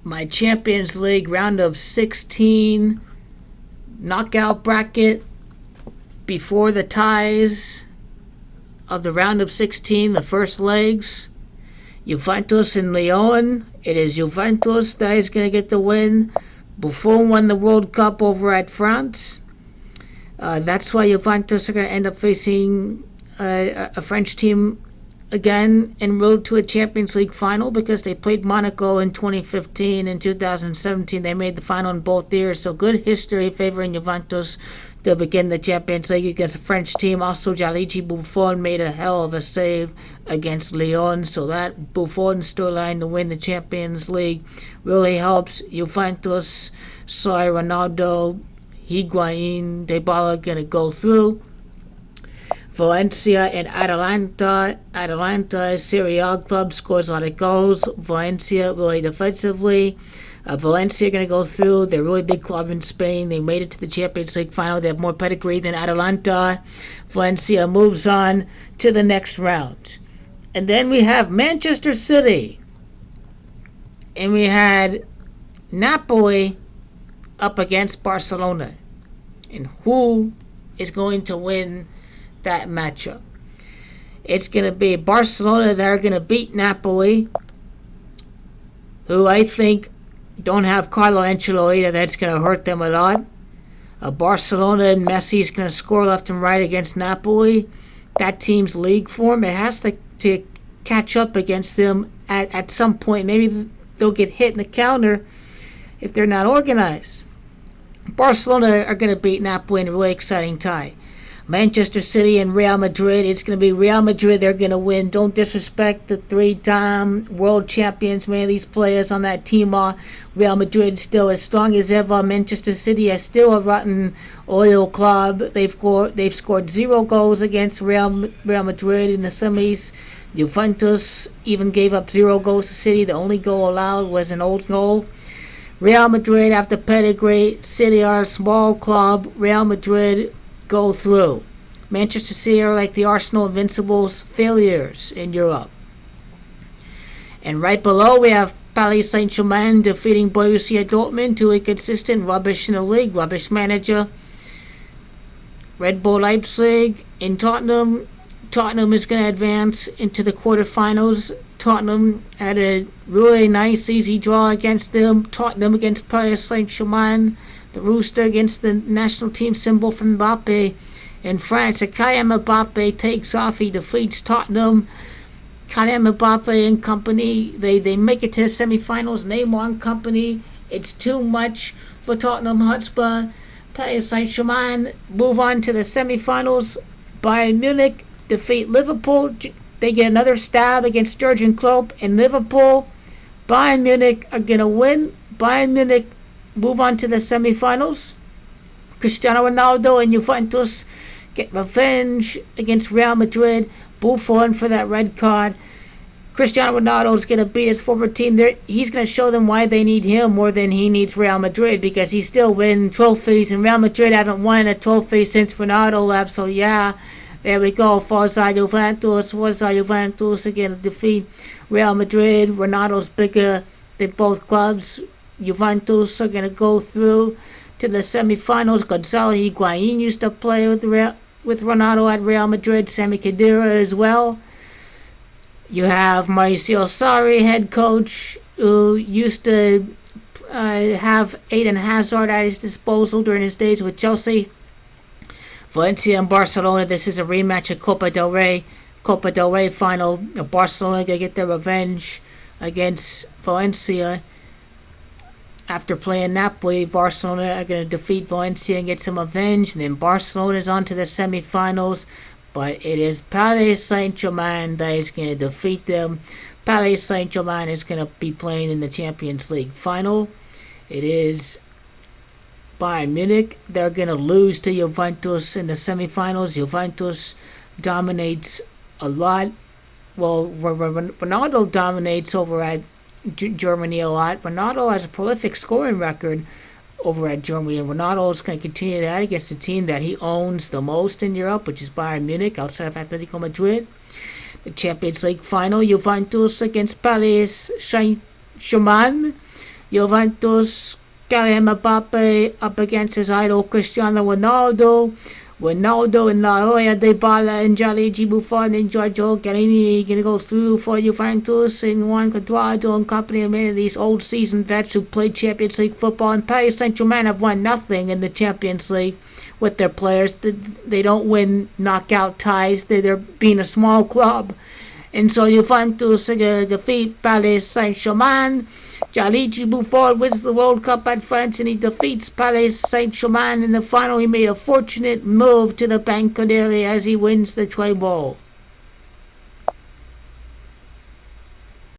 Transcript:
my Champions League round of 16 knockout bracket before the ties of the round of 16, the first legs. Juventus and Lyon. It is Juventus that is going to get the win. Buffon won the World Cup over at France. That's why Juventus are going to end up facing a French team again en route to a Champions League final, because they played Monaco in 2015 and 2017. They made the final in both years, so good history favoring Juventus to begin the Champions League against a French team. Also, Gianluigi Buffon made a hell of a save against Lyon, so that Buffon storyline to win the Champions League really helps Juventus. Sorry, Ronaldo, Higuain, Dybala going to go through. Valencia and Atalanta. Atalanta, Serie A club, scores a lot of goals. Valencia really defensively. Valencia are going to go through. They're a really big club in Spain. They made it to the Champions League final. They have more pedigree than Atalanta. Valencia moves on to the next round. And then we have Manchester City. And we had Napoli up against Barcelona. And who is going to win that matchup? It's going to be Barcelona that are going to beat Napoli, who I think don't have Carlo Ancelotti. That's going to hurt them a lot. Barcelona and Messi is going to score left and right against Napoli. That team's league form, it has to catch up against them at some point. Maybe they'll get hit in the counter if they're not organized. Barcelona are going to beat Napoli in a really exciting tie. Manchester City and Real Madrid. It's going to be Real Madrid. They're going to win. Don't disrespect the three-time world champions. Man, these players on that team are. Real Madrid still as strong as ever. Manchester City is still a rotten oil club. They've scored 0 goals against Real Madrid in the semis. Juventus even gave up 0 goals to City. The only goal allowed was an old goal. Real Madrid have the pedigree. City are a small club. Real Madrid go through. Manchester City are like the Arsenal Invincibles, failures in Europe. And right below we have Paris Saint-Germain defeating Borussia Dortmund, to a consistent rubbish in the league, rubbish manager. Red Bull Leipzig in Tottenham. Tottenham is going to advance into the quarterfinals. Tottenham had a really nice, easy draw against them. Tottenham against Paris Saint-Germain. The rooster against the national team symbol from Mbappe in France. Kylian Mbappe takes off. He defeats Tottenham. Kylian Mbappe and company, they make it to the semifinals. Neymar and company, it's too much for Tottenham Hotspur. Paris Saint-Germain move on to the semifinals. Bayern Munich defeat Liverpool. They get another stab against Jurgen Klopp in Liverpool. Bayern Munich are going to win. Bayern Munich move on to the semifinals. Cristiano Ronaldo and Juventus get revenge against Real Madrid. Buffon for that red card. Cristiano Ronaldo is going to beat his former team. He's going to show them why they need him more than he needs Real Madrid, because he's still winning trophies, and Real Madrid haven't won a trophy since Ronaldo left. So yeah, there we go. Forza Juventus are going to defeat Real Madrid. Ronaldo's bigger than both clubs. Juventus are going to go through to the semifinals. Gonzalo Higuain used to play with Ronaldo at Real Madrid. Sami Khedira as well. You have Mauricio Sarri, head coach, who used to have Eden Hazard at his disposal during his days with Chelsea. Valencia and Barcelona. This is a rematch of Copa del Rey. Copa del Rey final. Barcelona going to get their revenge against Valencia. After playing Napoli, Barcelona are going to defeat Valencia and get some revenge. And then Barcelona is on to the semifinals. But it is Paris Saint-Germain that is going to defeat them. Paris Saint-Germain is going to be playing in the Champions League final. It is Bayern Munich. They're going to lose to Juventus in the semifinals. Juventus dominates a lot. Well, Ronaldo dominates over at Germany a lot. Ronaldo has a prolific scoring record over at Germany, and Ronaldo is going to continue that against the team that he owns the most in Europe, which is Bayern Munich, outside of Atletico Madrid. The Champions League final, Juventus against Paris Saint-Germain. Juventus, Kylian Mbappe up against his idol Cristiano Ronaldo. Ronaldo and La Hoya, Dybala and Gianluigi Buffon and Giorgio Chiellini going to go through for Juventus, and Juan Cuadrado and company of many of these old seasoned vets who played Champions League football. And Paris Saint-Germain have won nothing in the Champions League with their players. They don't win knockout ties. They're being a small club. And so Juventus are going to defeat Paris Saint-Germain. Gianluigi Buffon wins the World Cup at France, and he defeats Paris Saint-Germain in the final. He made a fortunate move to the bank as he wins the treble.